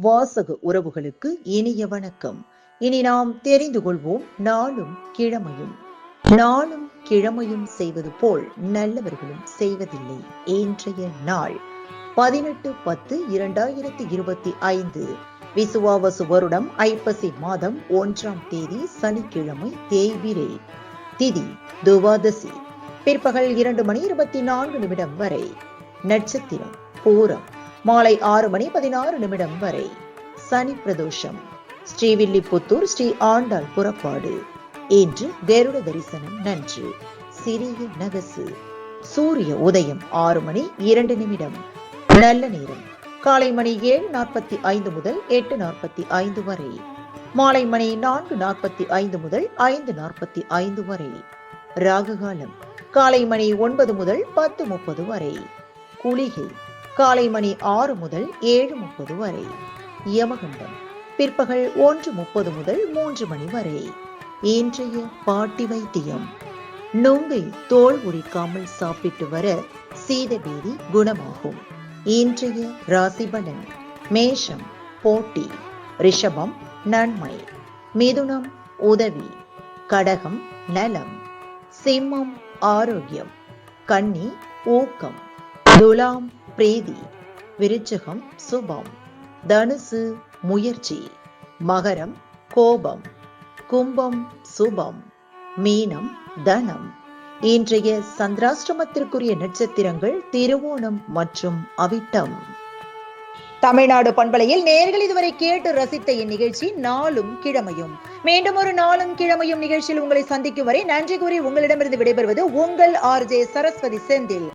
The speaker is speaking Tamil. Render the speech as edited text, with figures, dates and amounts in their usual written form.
வாசக உறவுகளுக்கு இனிய வணக்கம். இனி நாம் தெரிந்து கொள்வோம் நாளும் கிழமையும். நாளும் கிழமையும் செய்வது போல் நல்லவர்களும் செய்வதில்லை. இன்றைய நாள் 18/10/2025 விசுவாவசு வருடம் ஐப்பசி மாதம் 1ஆம் தேதி சனிக்கிழமை, தேய்பிரை. திதி துவாதசி. பிற்பகல் 2:24 வரை. நட்சத்திரம் பூரம். மாலை 6:16 வரை. சனி பிரதோஷம். ஸ்ரீவில்லிபுத்தூர் ஸ்ரீ ஆண்டாள் புறப்பாடு. இன்று கருட தரிசனம் நன்று. சிறிய நகசு. சூரிய உதயம் 6:02. நல்ல நேரம் காலை மணி 7:45 முதல் 8:45 வரை. மாலை மணி 4:45 முதல் 5:45 வரை. ராகுகாலம் காலை மணி 9 முதல் 10:30 வரை. குளிகை காலை மணி 6 முதல் 7:30 வரை. யமகண்டம் பிற்பகல் 1:30 முதல் 3 மணி வரை. இன்றைய பாட்டி வைத்தியம். நுங்கை தோல் உரிக்காமல் சாப்பிட்டு வர சீதபேதி குணமாகும். இன்றைய ராசி பலன். மேஷம் போட்டி, ரிஷபம் நன்மை, மிதுனம் உதவி, கடகம் நலம், சிம்மம் ஆரோக்கியம், கன்னி ஊக்கம், துலாம் பிரீதி, விருச்சிகம் சுபம், தனுசு முயற்சி, மகரம் கோபம், கும்பம் சுபம், மீனம் தனம். இன்றைய சந்திராஷ்டமத்திற்குரிய நட்சத்திரங்கள் திருவோணம் மற்றும் அவிட்டம். தமிழ்நாடு பண்பலையில் நேயர்கள் இதுவரை கேட்டு ரசித்த இந்நிகழ்ச்சி நாளும் கிழமையும். மீண்டும் ஒரு நாளும் கிழமையும் நிகழ்ச்சியில் உங்களை சந்திக்கும் வரை நன்றி கூறி உங்களிடமிருந்து விடைபெறுவது உங்கள் RJ சரஸ்வதி செந்தில்.